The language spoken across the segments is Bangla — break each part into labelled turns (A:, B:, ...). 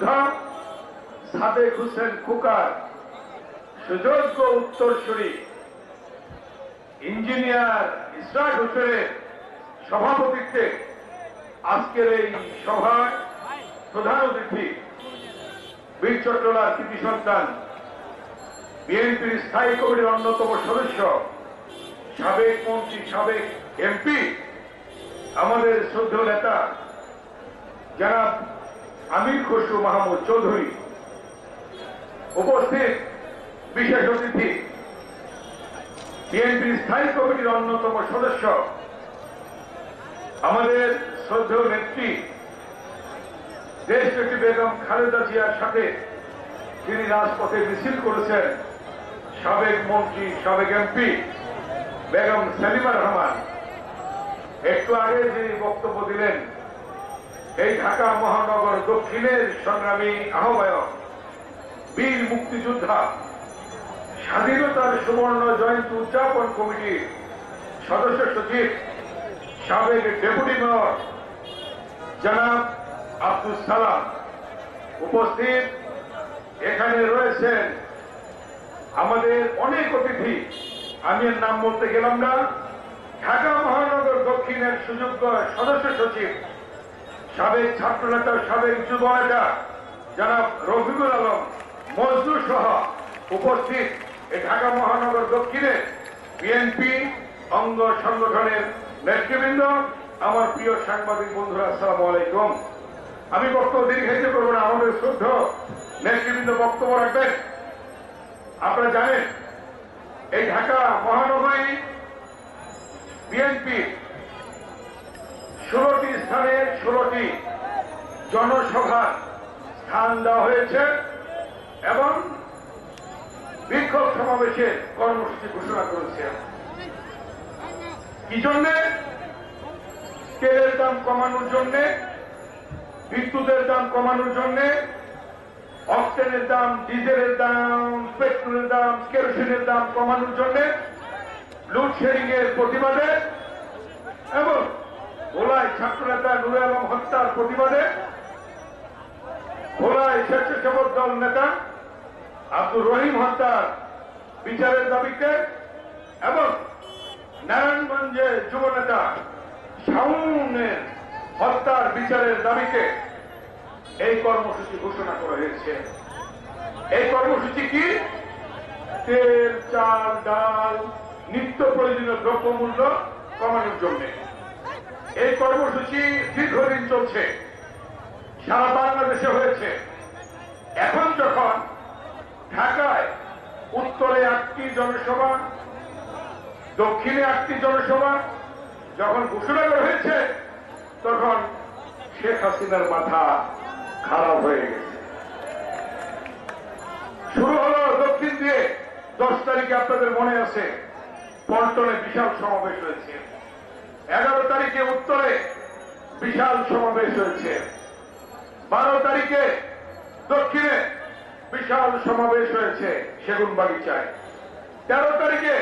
A: মুক্তিযোদ্ধা সাদেক হোসেন খোকার সুযোগ্য উত্তরসূরি ইঞ্জিনিয়ার ইসরাক হোসেনের সভাপতিত্বে আজকের এই সভায় প্রধান অতিথি বীর চট্টলার কৃতি সন্তান বিএনপির স্থায়ী কমিটির অন্যতম সদস্য সাবেক মন্ত্রী সাবেক এমপি আমাদের শ্রদ্ধেয় নেতা জনাব আমির খসরু মাহমুদ চৌধুরী, উপস্থিত বিশেষ অতিথি বিএনপির স্থায়ী কমিটির অন্যতম সদস্য আমাদের শ্রদ্ধেয় নেত্রী দেশনেত্রী বেগম খালেদা জিয়ার সাথে যিনি রাজপথে মিছিল করেছেন সাবেক মন্ত্রী সাবেক এমপি বেগম সেলিমা রহমান, একটু আগে যিনি বক্তব্য দিলেন এই ঢাকা মহানগর দক্ষিণের সংগ্রামী আহ্বায়ক বীর মুক্তিযোদ্ধা স্বাধীনতার সুবর্ণ জয়ন্তী উদযাপন কমিটির সদস্য সচিব সাবেক ডেপুটি মেয়র জনাব আব্দুল সালাম, উপস্থিত এখানে রয়েছেন আমাদের অনেক অতিথি, আমি এর নাম বলতে গেলাম না। ঢাকা মহানগর দক্ষিণের সুযোগ্য সদস্য সচিব সাবেক ছাত্রনেতা সাবেক যুব নেতা জনাব রফিকুল আলম মজদুর সহ উপস্থিত এই ঢাকা মহানগর দক্ষিণে বিএনপি অঙ্গ সংগঠনের নেতৃবৃন্দ, আমার প্রিয় সাংবাদিক বন্ধুরা, আসসালামু আলাইকুম। আমি বক্তব্য দীর্ঘায়িত করব না, আমাদের শ্রদ্ধেয় নেতৃবৃন্দ বক্তব্য রাখবেন। আপনারা জানেন এই ঢাকা মহানগরী বিএনপি 16টি স্থানে 16টি জনসভা স্থান দেওয়া হয়েছে এবং বিক্ষোভ সমাবেশের কর্মসূচি ঘোষণা করেছে। কি জন্য? তেলের দাম কমানোর জন্য, বিদ্যুতের দাম কমানোর জন্য, অক্টেনের দাম, ডিজেলের দাম, পেট্রোলের দাম, কেরোসিনের দাম কমানোর জন্য, লোডশেডিং এর প্রতিবাদে এবং ভোলায় ছাত্রনেতা নুরে আলম হত্যার প্রতিবাদে, ভোলায় স্বেচ্ছাসেবক দল নেতা আব্দুর রহিম হত্যার বিচারের দাবিতে এবং নারায়ণগঞ্জে যুব নেতা শাওনের হত্যার বিচারের দাবিতে এই কর্মসূচি ঘোষণা করা হয়েছে। এই কর্মসূচি কি? তেল, চাল, ডাল, নিত্য প্রয়োজনীয় দ্রব্যমূল্য কমানোর জন্য এই কর্মসূচি দীর্ঘদিন চলছে, সারা বাংলাদেশে হয়েছে। এখন যখন ঢাকায় উত্তরে 8টি জনসভা, দক্ষিণে 8টি জনসভা যখন ঘোষণা করা হয়েছে, তখন শেখ হাসিনার মাথা খারাপ হয়ে গেছে। শুরু হলো দক্ষিণ দিয়ে 10 তারিখে, আপনাদের মনে আছে পল্টনে বিশাল সমাবেশ হয়েছে। 11 তারিখে উত্তরে বিশাল সমাবেশ হয়েছে। 12 তারিখে দক্ষিণে বিশাল সমাবেশ হয়েছে সেগুনবাগিচায়। 13 তারিখে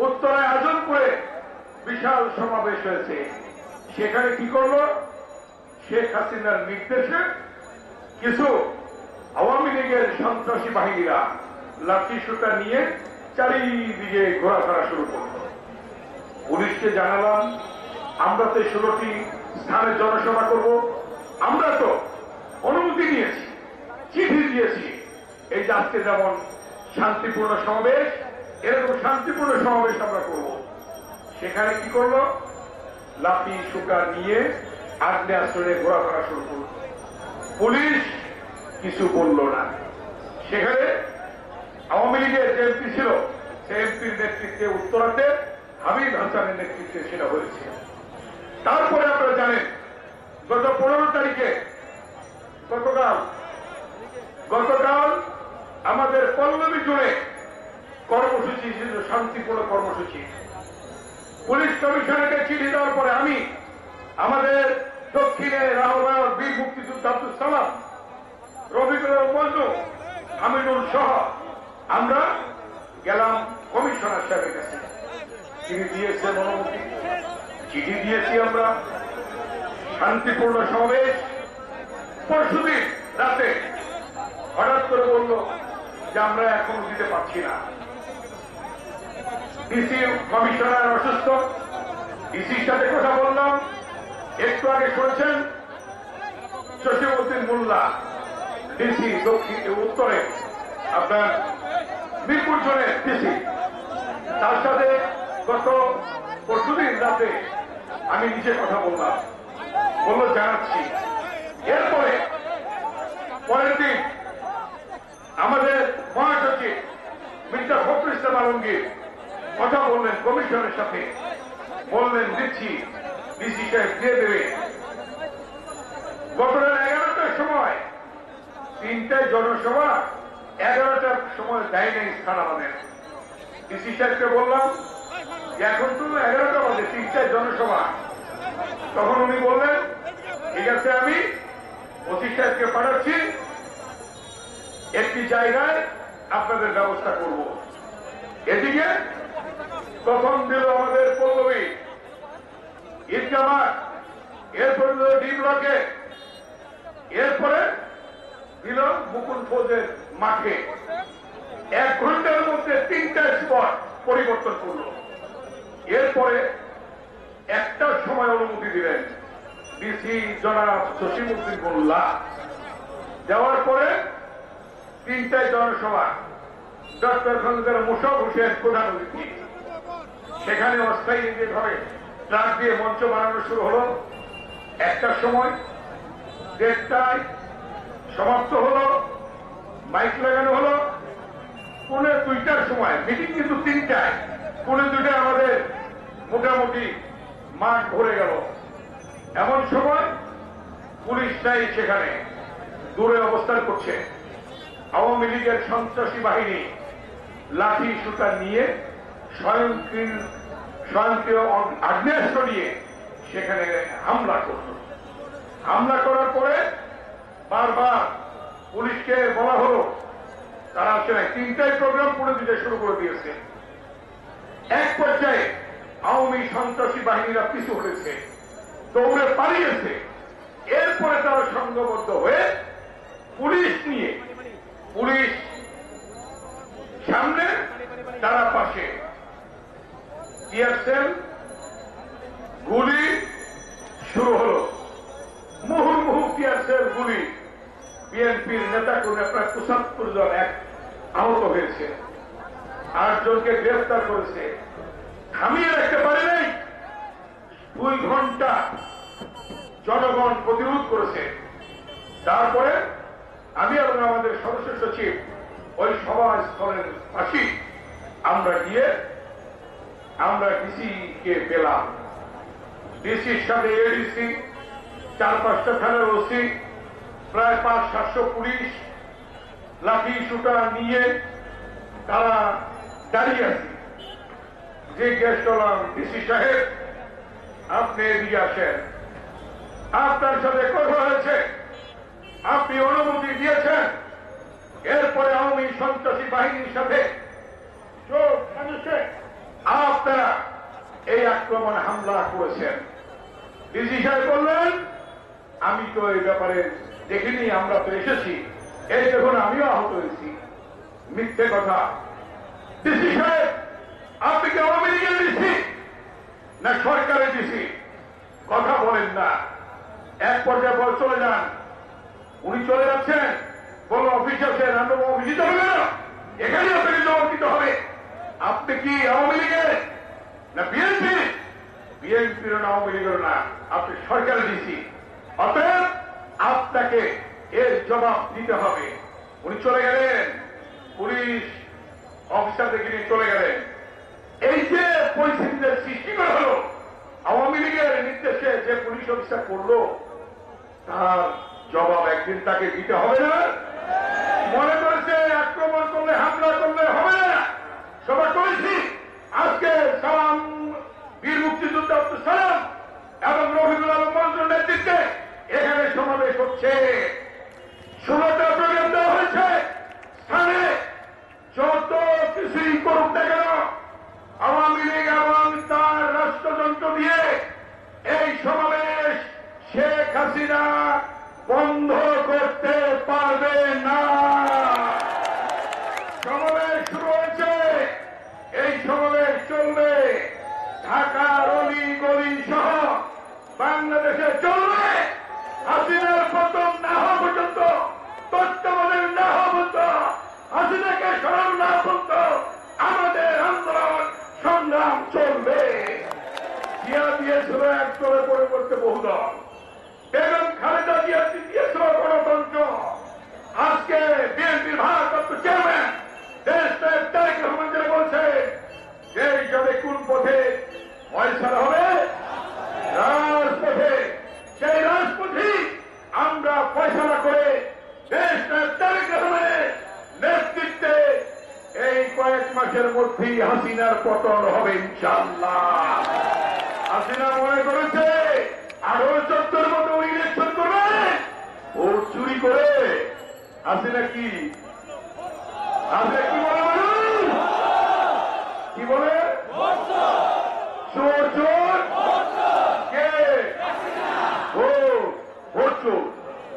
A: উত্তরে আজমপুরে বিশাল সমাবেশ হয়েছে। সেখানে কি করলো? শেখ হাসিনার নির্দেশে কিছু আওয়ামী লীগের সন্ত্রাসী বাহিনীরা লাঠি সুতা নিয়ে চারিদিকে ঘোরাফেরা শুরু করল। পুলিশকে জানালাম আমরা তো 16টি স্থানে জনসভা করব, আমরা তো অনুমতি নিয়েছি, চিঠি দিয়েছি, এই যে আজকে যেমন শান্তিপূর্ণ সমাবেশ, এরকম শান্তিপূর্ণ সমাবেশ আমরা করব। সেখানে কি করলো? লাঠি সুতা নিয়ে আগ্নেয়াস্ত্রে ঘোরাফেরা শুরু করল। পুলিশ কিছু বলল না। সেখানে আওয়ামী লীগের যে এমপি ছিল, সে এমপির নেতৃত্বে উত্তরাতে হাবিব হাসানের নেতৃত্বে সেটা হয়েছে। তারপরে আপনারা জানেন গত 15 তারিখে গতকাল আমাদের পল্লবী জুড়ে কর্মসূচি ছিল, শান্তিপূর্ণ কর্মসূচি। পুলিশ কমিশনারকে চিঠি দেওয়ার পরে আমি আমাদের দক্ষিণের আহ্বায়ক বীর মুক্তিযোদ্ধা আব্দুল সালাম, রফিকুল মজনু, আমিনুল সহ আমরা গেলাম কমিশনার সাহেবের কাছে। তিনি দিয়েছেন অনুমতি, চিঠি দিয়েছি আমরা। শান্তিপূর্ণ সমাবেশ পরশুদিন রাতে হঠাৎ করে বলল যে আমরা এখনো দিতে পারছি না, ডিসি কমিশনার অসুস্থ। ডিসির সাথে কথা বললাম, একটু আগে শুনেছেন জসিমউদ্দিন মোল্লা ডিসি দক্ষিণ উত্তরে আপনার মিরপুর জোনের ডিসি, তার সাথে গত পরশুদিন রাতে আমি নিজে কথা বললাম, বললো জানাচ্ছি। এরপরে পরের দিন আমাদের মহাসচিব মির্জা ফখরুল ইসলাম আলমগীর কথা বললেন কমিশনের সাথে, বললেন দিচ্ছি, ডিসি সাহেব দিয়ে দেবে। গতকাল 11টার সময় 3টায় জনসভা, 11টার সময় দেয় নাই স্থান আমাদের। ডিসি সাহেবকে বললাম যে এখন তো 11টা বাজে, 3টায় জনসভা। তখন উনি বললেন ঠিক আছে, আমি ওসি সাহেবকে পাঠাচ্ছি, একটি জায়গায় আপনাদের ব্যবস্থা করব। এদিকে প্রথম দিল আমাদের পল্লবী ঈদগাহ মাঠ, এরপরে দিল ডি ব্লকে, এরপরে দিল মুকুল ফৌজের মাঠে। 1 ঘন্টার মধ্যে 3টা স্পট পরিবর্তন করল। এরপরে 1টার সময় অনুমতি দিলেন ডিসি জনাব জসিমউদ্দিন মোল্লা। দেওয়ার পরে 3টায় জনসভা, ডক্টর খন্দকার মোশাররফ হোসেন প্রধান অতিথি। সেখানে অস্থায়ী ভাবে ট্রাক দিয়ে মঞ্চ বানানো শুরু হলো। 1টার সময়, 1:30টায় সমাপ্ত হলো, মাইক লাগানো হলো। 1:45টার সময় মিটিং, কিন্তু 3টায়, 1:45টায় আমাদের মোটামুটি মাঠ ভরে গেল। এমন সময় পুলিশটাই সেখানে দূরে অবস্থান করছে। আওয়ামী লীগের সন্ত্রাসী বাহিনী লাঠি সুতা নিয়ে স্বয়ংক্রিয় আগ্নেয়াস্ত্র নিয়ে সেখানে হামলা করল। হামলা করার পরে বারবার পুলিশকে বলা হলো তারা আসে নাই। 3টায় প্রোগ্রাম পুরো দিতে শুরু করে দিয়েছে। এক পর্যায়ে আওয়ামী সন্ত্রাসী বাহিনীরা পিছু হয়েছে, দৌড়ে পালিয়েছে। এরপরে তারা সংঘবদ্ধ হয়ে পুলিশ নিয়ে, পুলিশ সামনে তারা পাশে, টিয়ারশেল গুলি শুরু হলো। মুহুর্মুহু টিয়ারশেল গুলি। বিএনপির নেতা কর্মী প্রায় 75 জন আহত হয়েছে, 8 জনকে গ্রেফতার করেছে। থামিয়ে রাখতে পারে নাই। 2 ঘন্টা জনগণ প্রতিরোধ করেছে। তারপরে আমি এবং আমাদের সদস্য সচিব ওই সভাস্থলের পাশে আমরা গিয়ে আমরা ডিসি কে পেলাম। ডিসির সাথে এডিসি, 4-5টা থানার ওসি, প্রায় 500-700 পুলিশ লাঠি সুটা নিয়ে তারা দাঁড়িয়ে আছে। জিজ্ঞেস করলাম, ডিসি সাহেব আপনি এদিকে আসেন, আপনার সাথে কথা হয়েছে, আপনি অনুমতি দিয়েছেন, এরপরে আওয়ামী সন্ত্রাসী বাহিনীর সাথে আপনারা এই আক্রমণ হামলা করেছেন। ডিসি সাহেব বললেন আমি তো এই ব্যাপারে দেখিনি, আমরা তো এসেছি, এই দেখুন আমিও আহত হয়েছি। মিথ্যে কথা। ডিসি সাহেব আপনি কি আওয়ামী লীগের ডিসি না সরকারের ডিসি? কথা বলেন না। এক পর্যায়ে পর চলে যান। উনি চলে যাচ্ছেন, বলল অফিস আছেন, আমরা অফিসে যাবে না, এখানে আপনাকে জবাব দিতে হবে। আপনি কি আওয়ামী লীগের না বিএনপি? বিএনপির না আওয়ামী লীগের না, আপনি সরকারের ডিসি, অতএব আপনাকে এর জবাব দিতে হবে। উনি চলে গেলেন, পুলিশ অফিসারদেরকে নিয়ে চলে গেলেন। এই যে পরিস্থিতির সৃষ্টি করা হলো আওয়ামী লীগের নির্দেশে যে পুলিশ অফিসার করলো, তার জবাব একদিন তাকে দিতে হবে না? মনে করেছে আক্রমণ করলে, হামলা করলে হবে না। সবাই করেছি। আজকে সালাম বীর মুক্তিযোদ্ধা আব্দুল সালাম এবং রফিকুল আলম মঞ্জুর নেতৃত্বে এখানে সমাবেশ হচ্ছে। 16টা প্রোগ্রাম দেওয়া হয়েছে। স্থানে যত কিছুই করুক না কেন, আওয়ামী লীগ এবং তার রাষ্ট্রযন্ত্র দিয়ে এই সমাবেশ শেখ হাসিনা বন্ধ করতে পারে। করে দেশটা তারেক রহমানের নেতৃত্বে এই কয়েক মাসের মধ্যেই হাসিনার পতন হবে ইনশাআল্লাহ। হাসিনা মনে করেছে 18-14 মতো ইলেকশন করবে, ও চুরি করে। হাসিনা কি বলে বলুন? কি বলে? চোর চোর কে? ভোট চোর।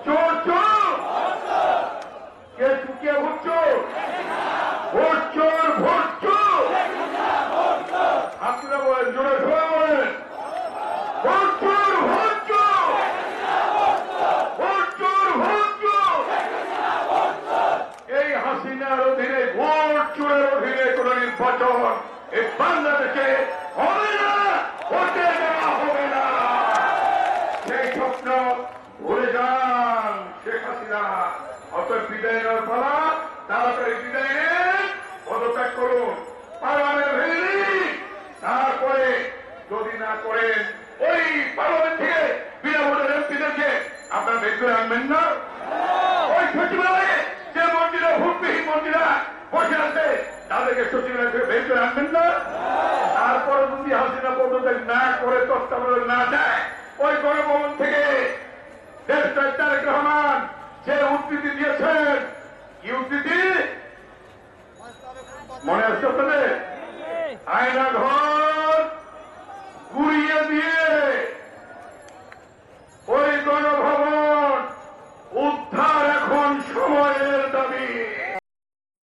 A: চোর চোর কে? কে ভোট চোর? ভোট চোর, ভোট চোর। আপনারা বলেন, জোরে সবাই বলেন, ভোট চোর, ভোট চোর, ভোট চোর, ভোট চোর। এই হাসিনার অধীনে, ভোট চোরের অধীনে কোন নির্বাচন এই বাংলাদেশে হবে না, হতে দেওয়া হবে না। সেই স্বপ্ন ভুলে যান শেখ হাসিনা। অতএব বিদায় নেওয়ার পালা, তাড়াতাড়ি বিদায় নেন, পদত্যাগ করুন, পার্লামেন্ট ভেঙে দিন। তারপরে যদি না করেন, ওই পার্লামেন্ট থেকে বিনা ভোটের এমপিদেরকে আপনারা বের করে আনবেন না। ওই সচিবালয়ে যে মন্ত্রীরা, ভোটবিহীন মন্ত্রীরা বসে আছে, তাদেরকে সচিবালয় থেকে বের করে আনবেন না। তারপরে যদি হাসিনা পদত্যাগ না করে, তত্ত্বাবধান না দেয়, ওই গণভবন থেকে দেশটা তারেক রহমান যে উদ্ধৃতি দিয়েছেন